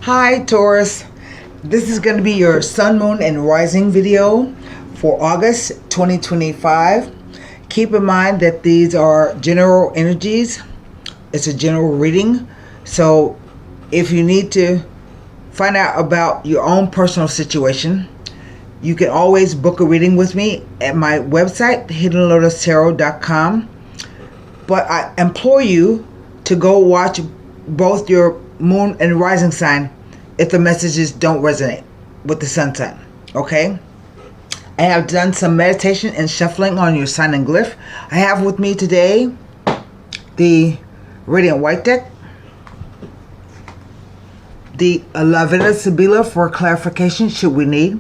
Hi Taurus, this is going to be your Sun, Moon, and Rising video for August 2025. Keep in mind that these are general energies. It's a general reading. So if you need to find out about your own personal situation, you can always book a reading with me at my website, HiddenLotusTarot.com. But I implore you to go watch both your moon and rising sign if the messages don't resonate with the sun sign. Okay? I have done some meditation and shuffling on your sign and glyph. I have with me today the Radiant White deck, the Lavina Sibila for clarification should we need,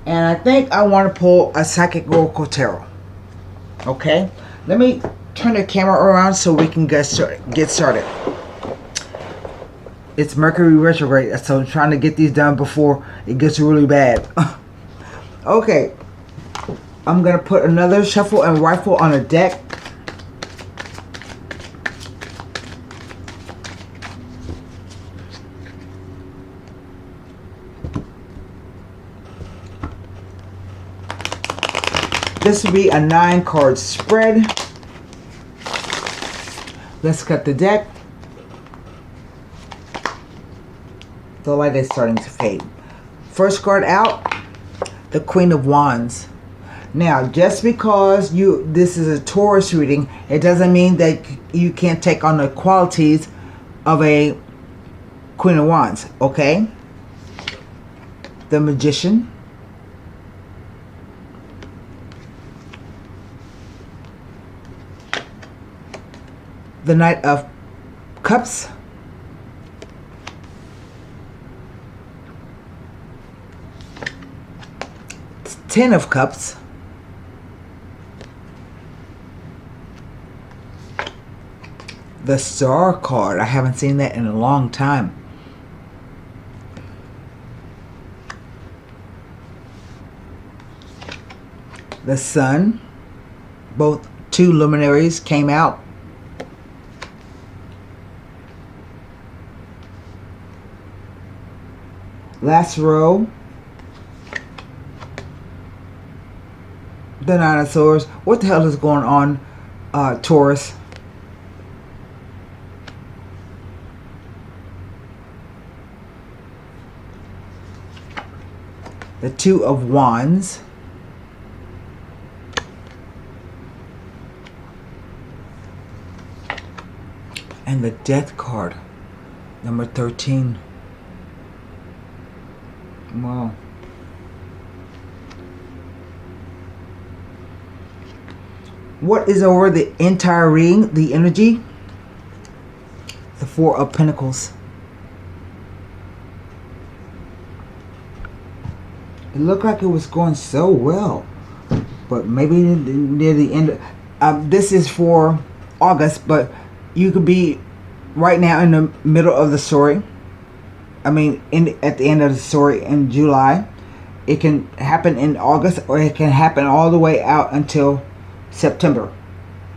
and I think I want to pull a Psychic Oracle Tarot. Okay? Let me turn the camera around so we can get started. It's Mercury retrograde, so I'm trying to get these done before it gets really bad. Okay, I'm gonna put another shuffle and rifle on a deck. This will be a 9-card spread. Let's cut the deck. The light is starting to fade. First card out, the Queen of Wands. Now, just because this is a Taurus reading, it doesn't mean that you can't take on the qualities of a Queen of Wands, okay? The Magician. The Knight of Cups. Ten of Cups. The Star card. I haven't seen that in a long time. The Sun. Both two luminaries came out. Last row. The Nine of Swords. What the hell is going on, Taurus? The Two of Wands. And the Death card, number 13. Wow. What is over the entire reading? The energy. The Four of Pentacles. It looked like it was going so well, but maybe near the end. This is for August, but you could be right now in the middle of the story. I mean, at the end of the story in July. It can happen in August, or it can happen all the way out until September.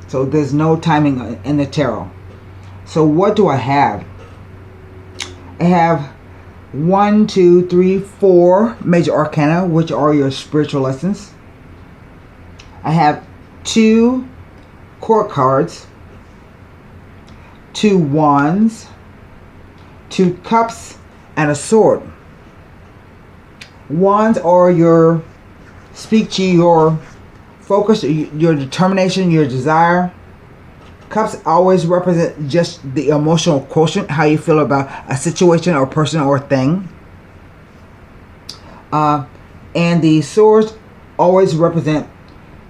So there's no timing in the tarot. So what do I have? I have 1, 2, 3, 4 major arcana, which are your spiritual lessons. I have 2 court cards, 2 wands, 2 cups, and a sword. Wands are your speak to your focus, your determination, your desire. Cups always represent just the emotional quotient, how you feel about a situation or person or thing. And the swords always represent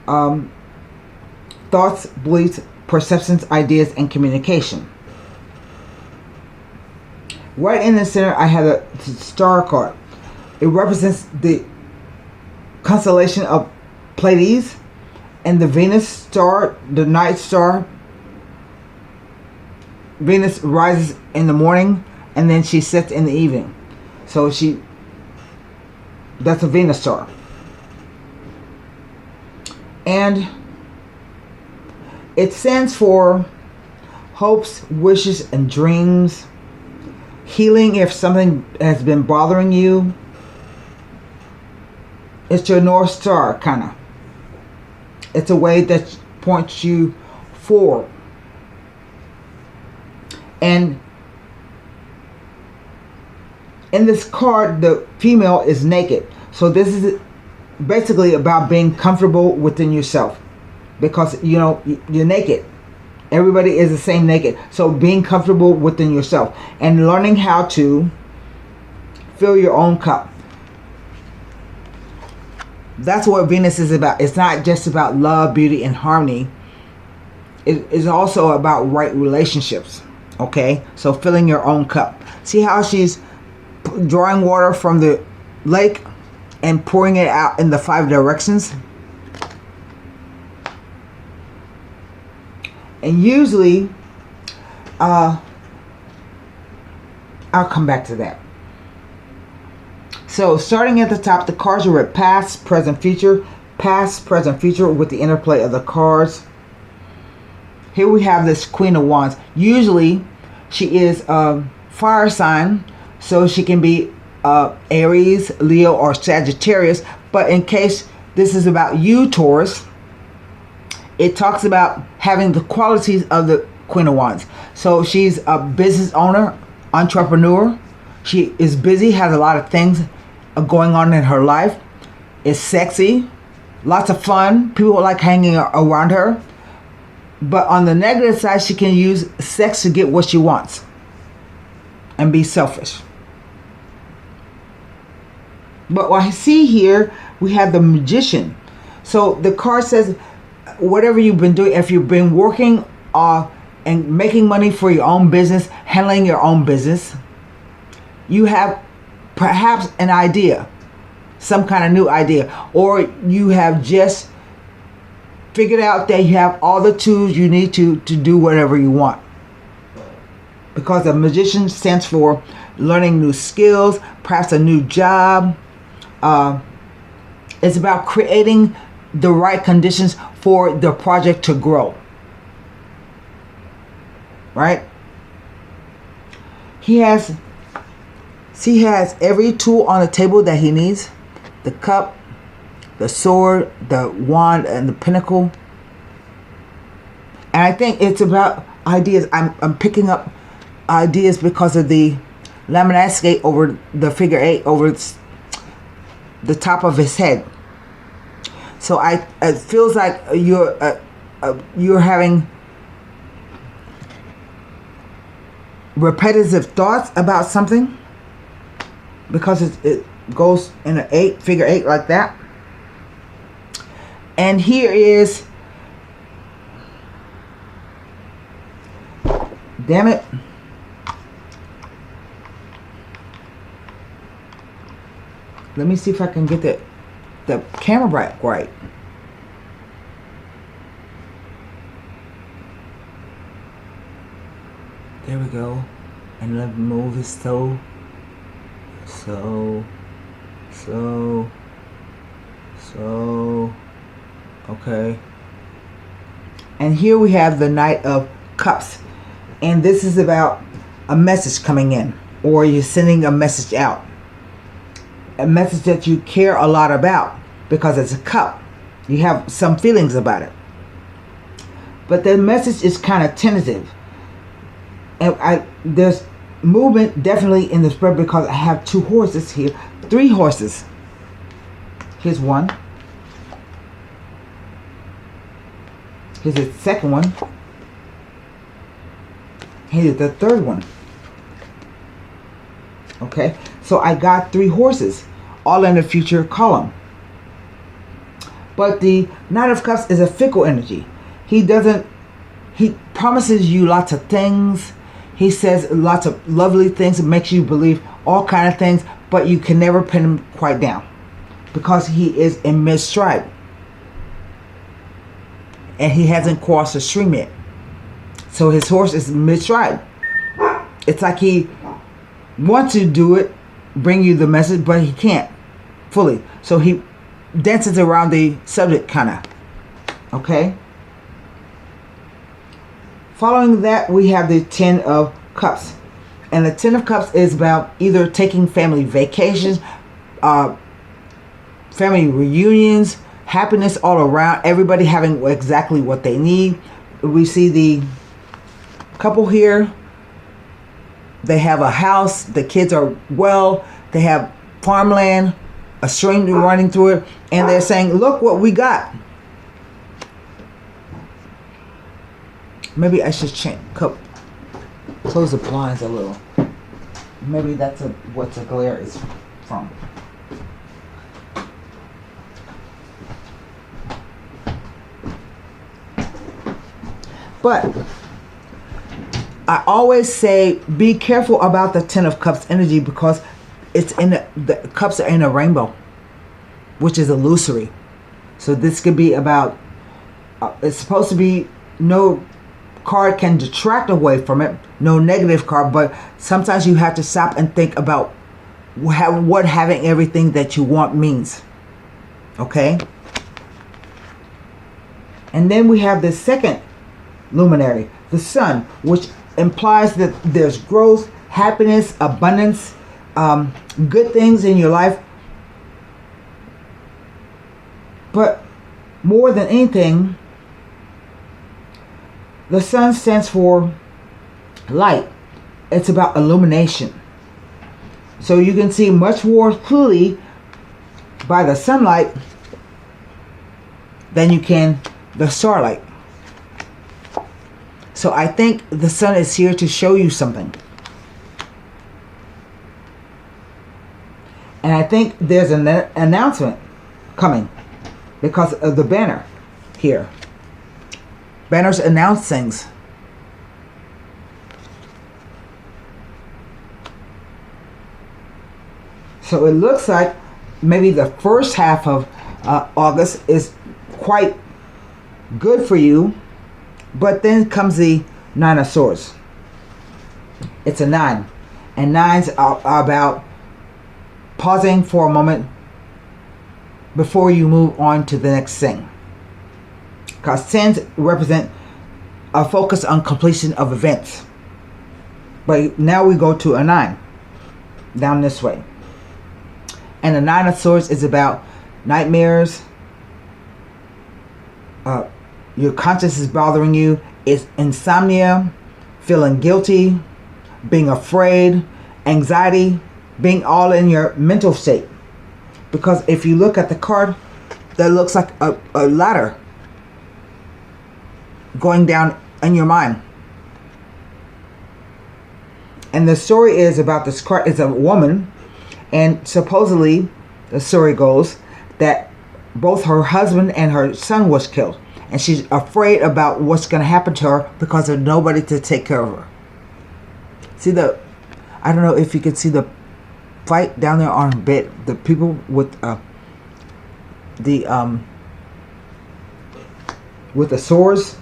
thoughts, beliefs, perceptions, ideas, and communication. Right in the center, I have a Star card. It represents the constellation of Pleiades and the Venus star, the night star. Venus rises in the morning and then she sets in the evening. So that's a Venus star. And it stands for hopes, wishes, and dreams, healing if something has been bothering you. It's your North Star, kind of. It's a way that points you forward. And in this card, the female is naked. So this is basically about being comfortable within yourself. Because, you know, you're naked. Everybody is the same naked. So being comfortable within yourself. And learning how to fill your own cup. That's what Venus is about. It's not just about love, beauty, and harmony. It is also about right relationships. Okay? So filling your own cup. See how she's drawing water from the lake and pouring it out in the 5 directions? And usually, I'll come back to that. So starting at the top, the cards are read past, present, future. Past, present, future with the interplay of the cards. Here we have this Queen of Wands. Usually, she is a fire sign, so she can be Aries, Leo, or Sagittarius. But in case this is about you, Taurus, it talks about having the qualities of the Queen of Wands. So she's a business owner, entrepreneur. She is busy, has a lot of things going on in her life. Is sexy, lots of fun. People like hanging around her. But on the negative side, she can use sex to get what she wants and be selfish. But what I see here, we have the Magician. So the card says, whatever you've been doing, if you've been working and making money for your own business, handling your own business, you have perhaps an idea, some kind of new idea, or you have just figured out that you have all the tools you need to do whatever you want. Because the Magician stands for learning new skills, perhaps a new job. It's about creating the right conditions for the project to grow. Right? He has every tool on the table that he needs. The cup, the sword, the wand, and the pentacle. And I think it's about ideas. I'm picking up ideas because of the Lamanaskate over the figure 8 over the top of his head. So it feels like you're having repetitive thoughts about something, because it goes in an figure 8 like that. And here is, damn it, let me see if I can get the camera right. There we go. And let me move this so. Okay. And here we have the Knight of Cups. And this is about a message coming in, or you're sending a message out. A message that you care a lot about, because it's a cup. You have some feelings about it. But the message is kind of tentative. And there's movement definitely in the spread, because I have 2 horses here. 3 horses. Here's one. Here's the second one. Here's the third one. Okay, so I got 3 horses, all in the future column. But the Knight of Cups is a fickle energy. He promises you lots of things. He says lots of lovely things. It makes you believe all kind of things, but you can never pin him quite down, because he is in mid-stride. And he hasn't crossed the stream yet. So his horse is mid-stride. It's like he wants to do it, bring you the message, but he can't fully. So he dances around the subject, kind of. Okay? Following that, we have the 10 of Cups. And the Ten of Cups is about either taking family vacations, family reunions, happiness all around, everybody having exactly what they need. We see the couple here. They have a house, the kids are well, they have farmland, a stream running through it, and they're saying, look what we got. Maybe I should close the blinds a little. Maybe that's what the glare is from. But I always say be careful about the Ten of Cups energy, because it's in the cups are in a rainbow, which is illusory. So this could be about, it's supposed to be no card can detract away from it, no negative card, but sometimes you have to stop and think about what having everything that you want means. Okay? And then we have the second luminary, the Sun, which implies that there's growth, happiness, abundance, good things in your life. But more than anything, the Sun stands for light. It's about illumination. So you can see much more clearly by the sunlight than you can the starlight. So I think the Sun is here to show you something. And I think there's an announcement coming because of the banner here. Banners announce things. So it looks like maybe the first half of August is quite good for you, but then comes the Nine of Swords. It's a 9, and 9s are about pausing for a moment before you move on to the next thing. Because 10s represent a focus on completion of events. But now we go to a 9, down this way. And the Nine of Swords is about nightmares. Your conscience is bothering you. It's insomnia, feeling guilty, being afraid, anxiety, being all in your mental state. Because if you look at the card, that looks like a ladder going down in your mind. And the story is about this card. It's a woman, and supposedly the story goes that both her husband and her son was killed, and she's afraid about what's going to happen to her because there's nobody to take care of her. See I don't know if you can see the fight down there on her bed. The people with the swords.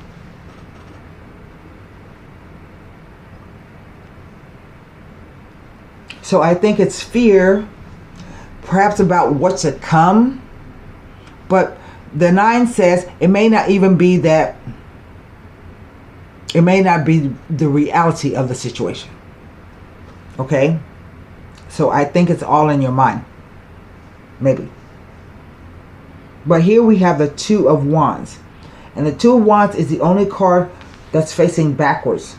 So I think it's fear, perhaps about what's to come. But the 9 says it may not even be that. It may not be the reality of the situation. Okay? So I think it's all in your mind. Maybe. But here we have the Two of Wands. And the Two of Wands is the only card that's facing backwards.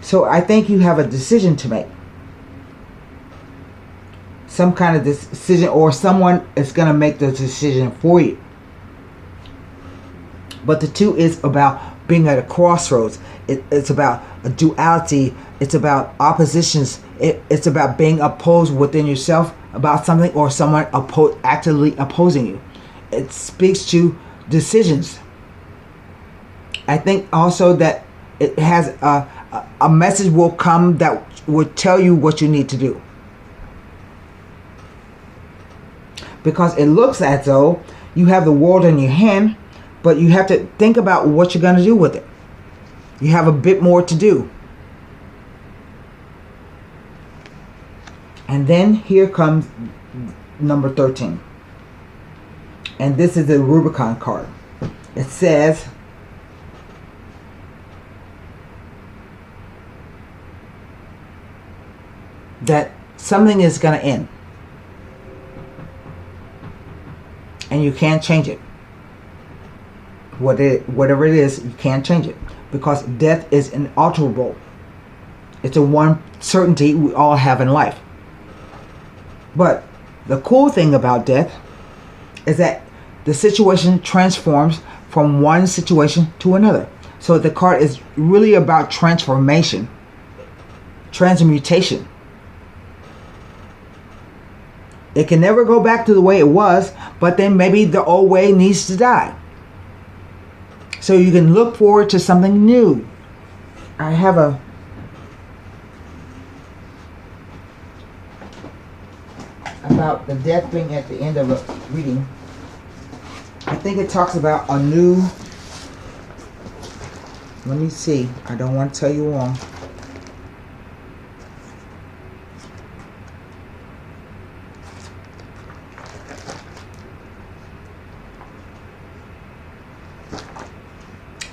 So I think you have a decision to make. Some kind of decision, or someone is going to make the decision for you. But the 2 is about being at a crossroads. It's about a duality. It's about oppositions. It's about being opposed within yourself about something, or someone actively opposing you. It speaks to decisions. I think also that it has a message will come that will tell you what you need to do. Because it looks as though you have the world in your hand, but you have to think about what you're going to do with it. You have a bit more to do. And then here comes number 13. And this is the Rubicon card. It says, that something is going to end. And you can't change it. Whatever it is, you can't change it. Because death is inalterable. It's a one certainty we all have in life. But the cool thing about death is that the situation transforms from one situation to another. So the card is really about transformation, transmutation. It can never go back to the way it was, but then maybe the old way needs to die. So you can look forward to something new. I have about the death being at the end of a reading. I think it talks about a new, let me see, I don't want to tell you wrong.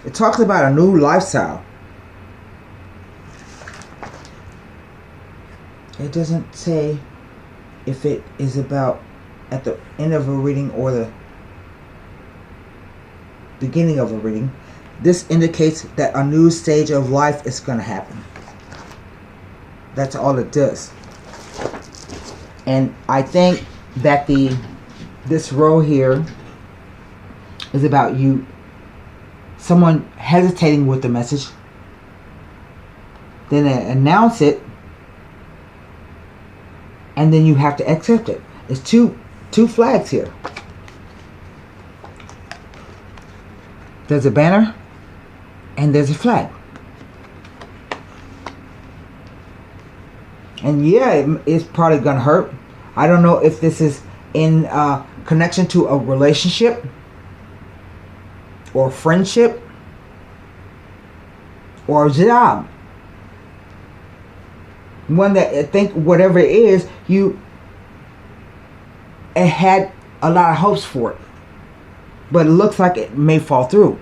It talks about a new lifestyle. It doesn't say if it is about at the end of a reading or the beginning of a reading. This indicates that a new stage of life is going to happen. That's all it does. And I think that this row here is about you, someone hesitating with the message, then they announce it, and then you have to accept it. It's two flags here. There's a banner and there's a flag. And yeah, it's probably gonna hurt. I don't know if this is in connection to a relationship or friendship or a job. One that I think whatever it is, it had a lot of hopes for it, but it looks like it may fall through.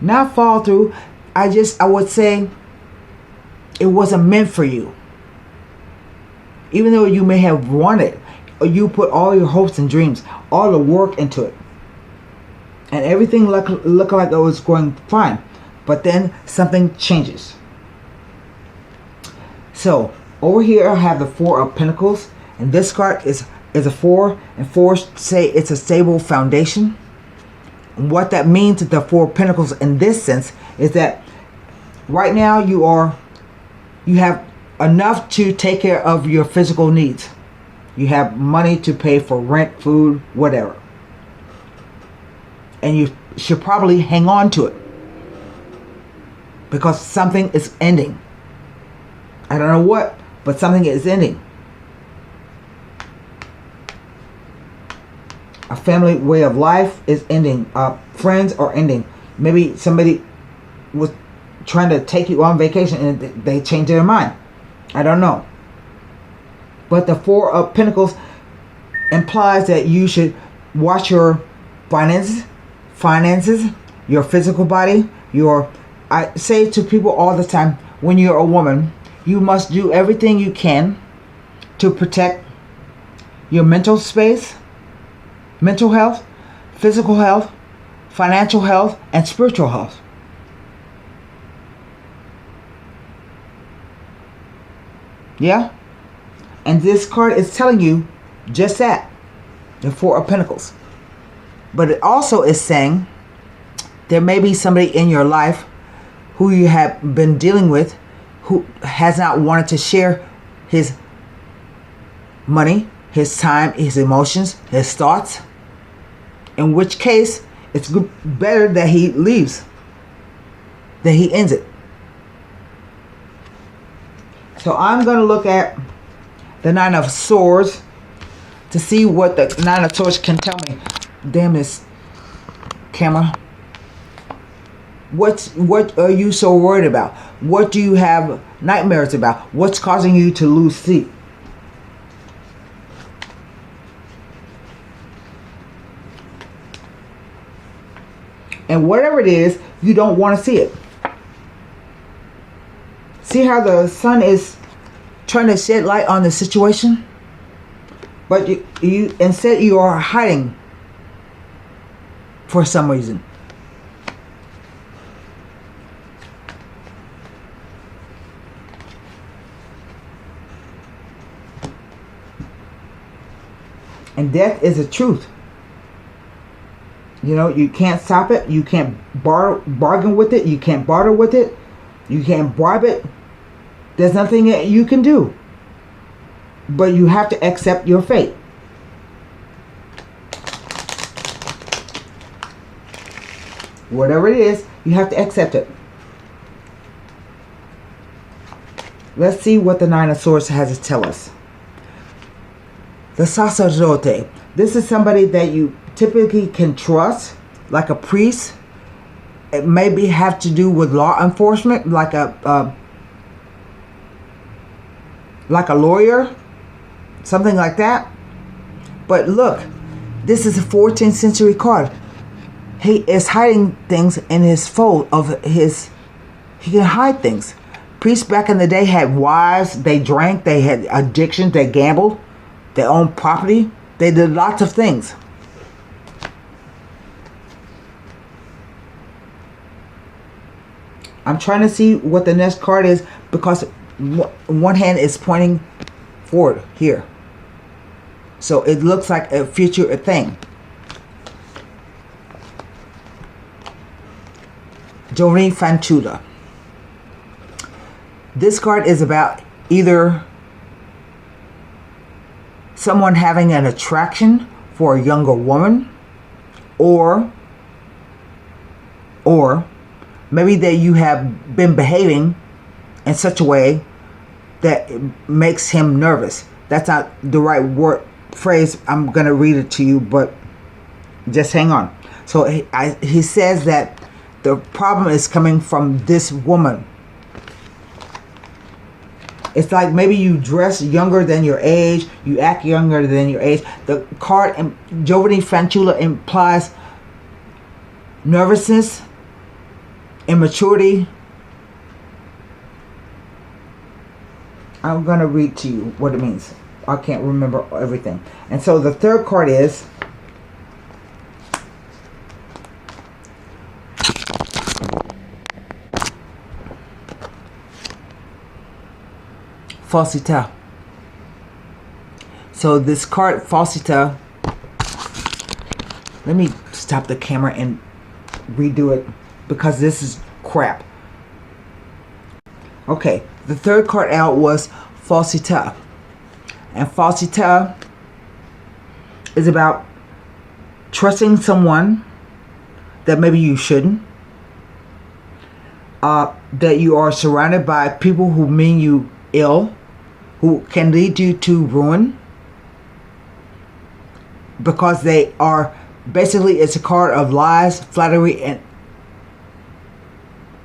Not fall through. I would say it wasn't meant for you. Even though you may have wanted, or you put all your hopes and dreams, all the work into it, and everything looked like it was going fine, but then something changes. So over here I have the Four of Pentacles, and this card is a 4, and 4s say it's a stable foundation. And what that means to the Four of Pentacles in this sense is that right now you have enough to take care of your physical needs. You have money to pay for rent, food, whatever. And you should probably hang on to it, because something is ending. I don't know what, but something is ending. A family way of life is ending. Friends are ending. Maybe somebody was trying to take you on vacation and they changed their mind. I don't know. But the Four of Pentacles implies that you should watch your finances, your physical body, I say to people all the time, when you're a woman, you must do everything you can to protect your mental space, mental health, physical health, financial health, and spiritual health. Yeah? And this card is telling you just that. The Four of Pentacles. But it also is saying there may be somebody in your life who you have been dealing with who has not wanted to share his money, his time, his emotions, his thoughts. In which case, it's better that he leaves, that he ends it. So I'm going to look at the Nine of Swords to see what the Nine of Swords can tell me. Damn this camera. What are you so worried about? What do you have nightmares about? What's causing you to lose sleep? And whatever it is, you don't want to see it. See how the sun is trying to shed light on the situation? But you instead you are hiding for some reason. And death is the truth. You know, you can't stop it. You can't bargain with it. You can't barter with it. You can't bribe it. There's nothing that you can do. But you have to accept your fate. Whatever it is, you have to accept it. Let's see what the Nine of Swords has to tell us. The sacerdote. This is somebody that you typically can trust, like a priest. It maybe have to do with law enforcement, like a lawyer, something like that. But look, this is a 14th century card. He is hiding things in his fold of his. He can hide things. Priests back in the day had wives. They drank. They had addictions. They gambled. They owned property. They did lots of things. I'm trying to see what the next card is because one hand is pointing forward here. So it looks like a future thing. Giovanni Fanciulla. This card is about either someone having an attraction for a younger woman, or maybe that you have been behaving in such a way that it makes him nervous. That's not the right phrase. I'm going to read it to you, but just hang on. So he says that the problem is coming from this woman. It's like maybe you dress younger than your age, you act younger than your age. The card Giovanni Fanciulla implies nervousness, immaturity. I'm going to read to you what it means. I can't remember everything. And so the third card is Falsità. So this card Falsità, let me stop the camera and redo it because this is crap. Okay, the third card out was Falsità. And Falsità is about trusting someone that maybe you shouldn't. That you are surrounded by people who mean you ill, who can lead you to ruin, because they are basically, it's a card of lies, flattery, and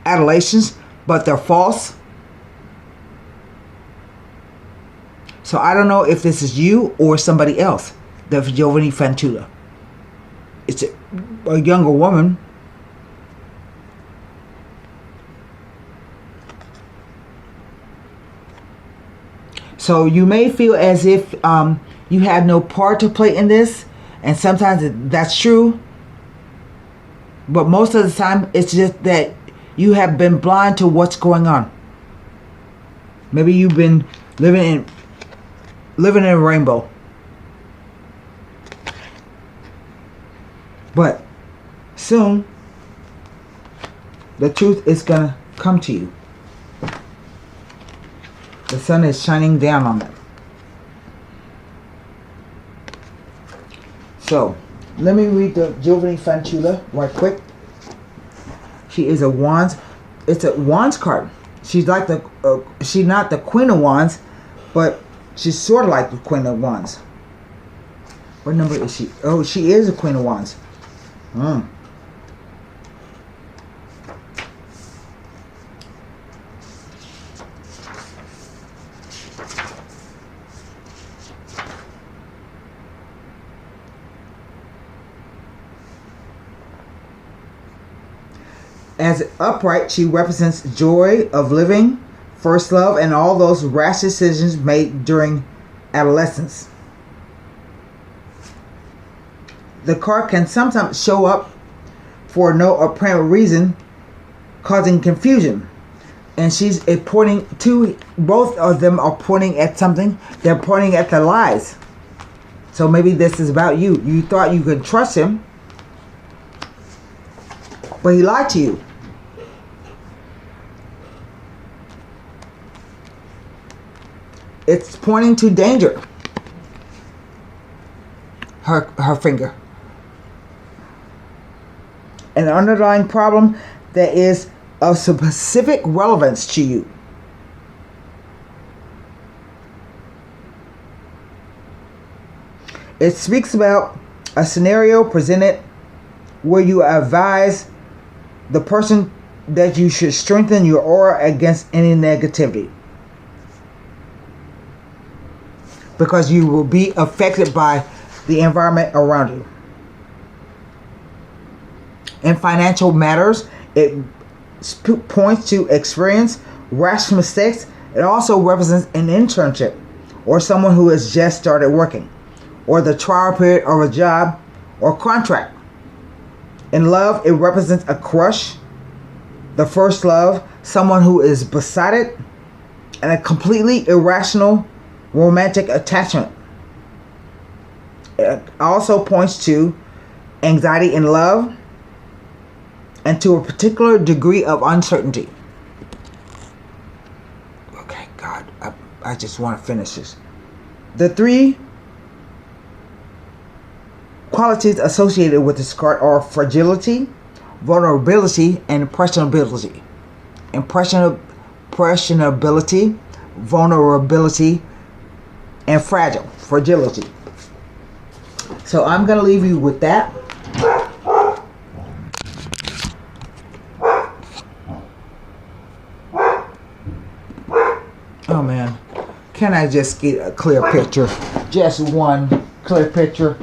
adulations, but they're false. So I don't know if this is you or somebody else. The Giovanni Fanciulla. It's a younger woman. So you may feel as if you have no part to play in this, and sometimes that's true. But most of the time, it's just that you have been blind to what's going on. Maybe you've been living in a rainbow. But soon, the truth is gonna come to you. The sun is shining down on them. So, let me read the Giovanni Fanciulla right quick. She is a wands. It's a wands card. She's like she's not the Queen of Wands, but she's sort of like the Queen of Wands. What number is she? Oh, she is a Queen of Wands. As upright, she represents joy of living, first love, and all those rash decisions made during adolescence. The card can sometimes show up for no apparent reason, causing confusion. And she's pointing to, both of them are pointing at something. They're pointing at the lies. So maybe this is about you. You thought you could trust him, but he lied to you. It's pointing to danger. Her finger. An underlying problem that is of specific relevance to you. It speaks about a scenario presented where you advise the person that you should strengthen your aura against any negativity, because you will be affected by the environment around you. In financial matters, it points to experience, rash mistakes. It also represents an internship or someone who has just started working, or the trial period of a job or contract. In love, it represents a crush, the first love, someone who is beside it, and a completely irrational romantic attachment. It also points to anxiety in love and to a particular degree of uncertainty. Okay, God, I just want to finish this. The three qualities associated with this card are fragility, vulnerability, and impressionability. Impressionability, vulnerability, and fragility. So I'm going to leave you with that. Oh man, can I just get a clear picture? Just one clear picture.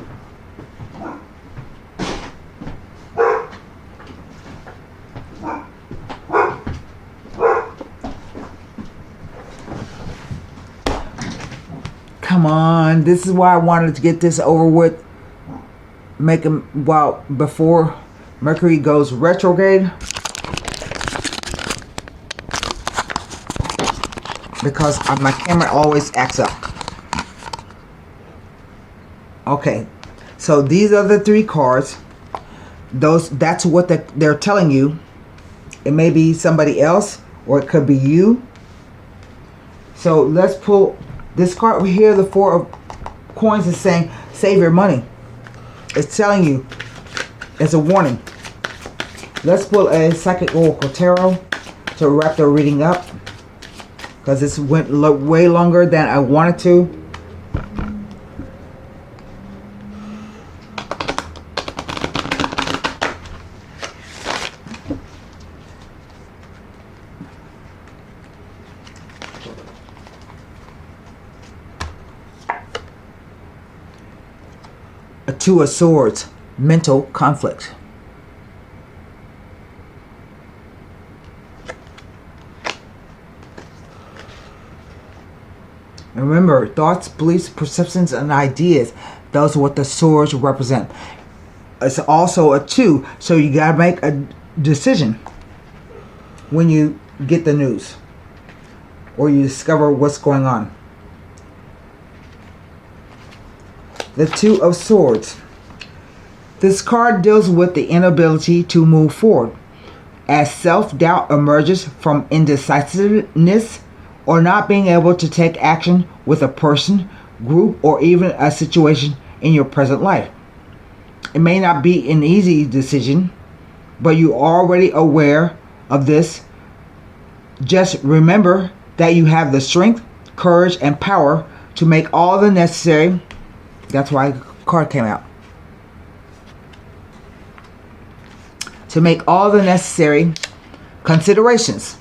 Come on, this is why I wanted to get this over with. Make them, well, before Mercury goes retrograde. Because my camera always acts up. Okay, so these are the three cards. That's what they're telling you. It may be somebody else, or it could be you. So let's pull this card over here. The Four of Coins is saying, save your money. It's telling you, it's a warning. Let's pull a Psychic Oracle Tarot to wrap the reading up, because this went way longer than I wanted to. A Two of Swords, mental conflict. Remember, thoughts, beliefs, perceptions, and ideas. Those are what the swords represent. It's also a two, so you gotta make a decision when you get the news or you discover what's going on. The Two of Swords. This card deals with the inability to move forward, as self-doubt emerges from indecisiveness or not being able to take action with a person, group, or even a situation in your present life. It may not be an easy decision, but you're already aware of this. Just remember that you have the strength, courage, and power to make all the necessary. That's why the card came out. To make all the necessary considerations.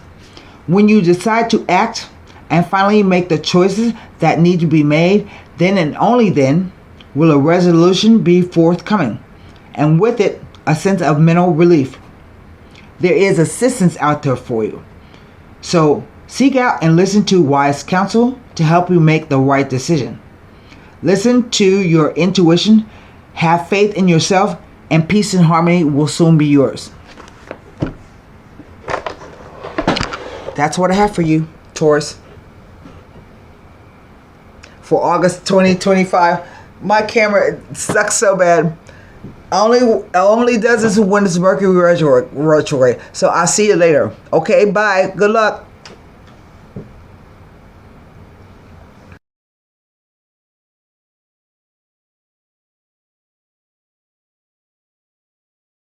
When you decide to act and finally make the choices that need to be made, then and only then will a resolution be forthcoming, and with it, a sense of mental relief. There is assistance out there for you. So Seek out and listen to wise counsel to help you make the right decision. Listen to your intuition, have faith in yourself, and peace and harmony will soon be yours. That's what I have for you, Taurus. For August 2025, my camera sucks so bad. Only does this when it's Mercury retrograde. So I'll see you later. Okay, bye. Good luck.